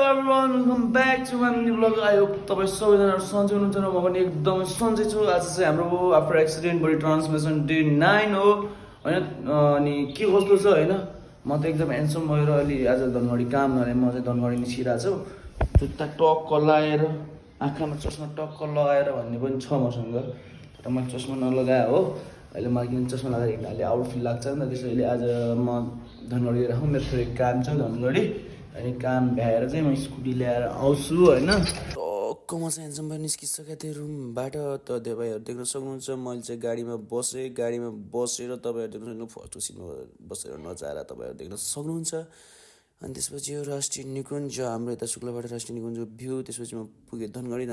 everyone, welcome back to my new vlog. I hope तपाईँ सबैजनाहरू सन्चै हुनुहुन्छ र म पनि एकदमै सन्चै छु। आज चाहिँ हाम्रो after accident body transmission day 9 हो हैन। अनि के कस्तो छ हैन, म त एकदम ह्यान्डसम भएर अलि आज धनगढी काम नले म चाहिँ धनगढी निस्किरहेको छु। जुत्ता टक्क लगाएर, आँखामा चस्मा टक्क लगाएर भन्ने पनि छ मसँग, तर मैले चस्मा नलगाए हो। अहिले मलाई किन चस्मा लगाएर अलि आउटफिट लाग्छ नि त, त्यसैले आज म धनगढी गएर मेरो थोरै काम छ धनगढी। अनि काम भ्याएर चाहिँ म स्कुटी ल्याएर आउँछु होइन। टक्क म चाहिँ ह्यान्डसम भएर निस्किसकेको थिएँ रुमबाट। त तपाईँहरू देख्न सक्नुहुन्छ मैले चाहिँ गाडीमा बसेर तपाईँहरू देख्न सक्नु फर्स्ट सिटमा बसेर नजारा तपाईँहरू देख्न सक्नुहुन्छ। अनि त्यसपछि यो राष्ट्रिय निकुञ्ज हाम्रो यता शुक्लाबाट राष्ट्रिय निकुञ्जको भ्यू। त्यसपछि म पुगेँ धनगढी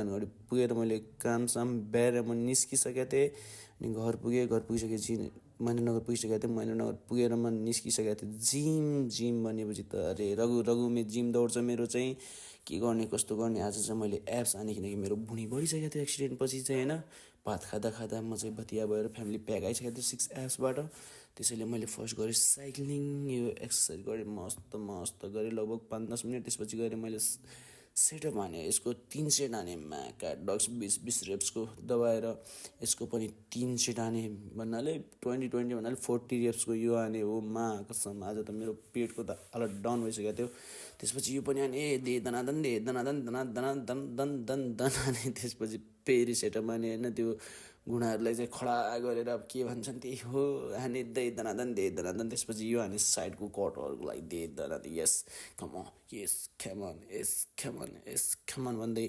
पुगेर मैले कामसाम भ्याएर म निस्किसकेको थिएँ। अनि घर पुगिसकेपछि महेन्द्रनगर पुगिसकेको थिएँ। महेन्द्रनगर पुगेर म निस्किसकेको थिएँ। जिम भनेपछि त अरे रघुमे जिम दौड्छ मेरो चाहिँ। के गर्ने कस्तो गर्ने, आज चाहिँ मैले एप्स हाने किनकि मेरो भुँडी बढिसकेको थियो एक्सिडेन्ट पछि चाहिँ होइन। भात खाँदा म चाहिँ भतिया भएर फ्यामिली प्याक आइसकेको थियो 6 एप्सबाट। त्यसैले मैले फर्स्ट गरेँ साइक्लिङ, यो एक्सर्साइज गरेँ मस्त गरेँ लगभग 5-10 मिनट। त्यसपछि गएर मैले सेटअप हाने, यसको 3 सेट हाने म्याकाडक्स 20 रेप्सको दबाएर। यसको पनि 3 सेट हाने भन्नाले 20 भन्नाले 40 रेप्सको यो हाने हो। कसम आज त मेरो पेटको त हालत डाउन भइसकेको थियो। त्यसपछि यो पनि हाने दे दनादन हाने। त्यसपछि फेरि सेटअप हाने होइन। त्यो गुणाहरूलाई चाहिँ खडा गरेर के भन्छन् त्यही हो हाने दे दनादन। त्यसपछि यो हाने साइडको कटहरूको लागि दे दनादन। यस खमन भन्दै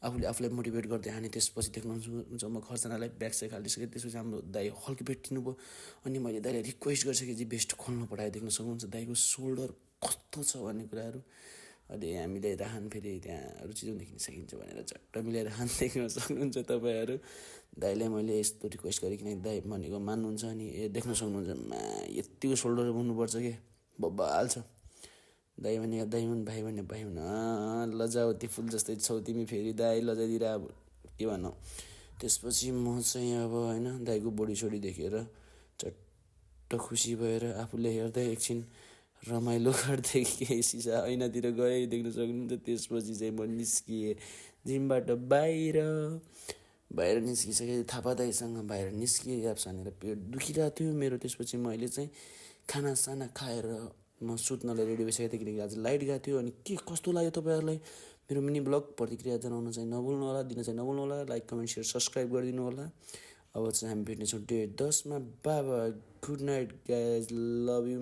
आफूलाई मोटिभेट गर्दै हाने। त्यसपछि देख्नुहुन्छ म खर्चनालाई ब्याक साइड हालिसकेँ। त्यसपछि हाम्रो दाइ हल्की भेटिनु भयो। अनि मैले दाइलाई रिक्वेस्ट गरिसकेँ कि बेस्ट खोल्नु पठाए। देख्न सक्नुहुन्छ दाइको सोल्डर कस्तो छ भन्ने कुराहरू। अनि हामीले राहान फेरि त्यहाँ रुचिदेखि सकिन्छ भनेर चट्ट मिलाएर हान देख्न सक्नुहुन्छ तपाईँहरू। दाइलाई मैले यस्तो रिक्वेस्ट गरेँ किनकि दाइ भनेको मान्नुहुन्छ। अनि देख्न सक्नुहुन्छ यत्तिको सोल्डर हुनुपर्छ कि बब्बाल छ। दाइ भने भाइ भने भाइ हुन लजावती फुल जस्तै छौ तिमी, फेरि दाइ लजाइदिएर अब के भनौँ। त्यसपछि म चाहिँ अब होइन दाइको बडी देखेर चट्ट खुसी भएर आफूले हेर्दै एकछिन रमाइलो गर्दै केही सिसा ऐनातिर गएँ देख्न सक्नुहुन्छ। त्यसपछि चाहिँ म निस्किएँ जिमबाट बाहिर निस्किसकेँ थापा दाइसँग बाहिर निस्किएँ। एप्स हानेर पेट दुखिरहेको थियो मेरो। त्यसपछि मैले चाहिँ खानासाना खाएर म सुत्नलाई रेडी भइसकेको थिएँ किनकि आज लाइट गएको थियो। अनि के कस्तो लाग्यो तपाईँहरूलाई मेरो मिनी ब्लग, प्रतिक्रिया जनाउन चाहिँ नभुल्नु होला, दिन चाहिँ नभुल्नु होला। लाइक कमेन्ट सेयर सब्सक्राइब गरिदिनु होला। अब चाहिँ हामी भेट्नेछौँ डे 10 मा। बाबा good night guys, love you.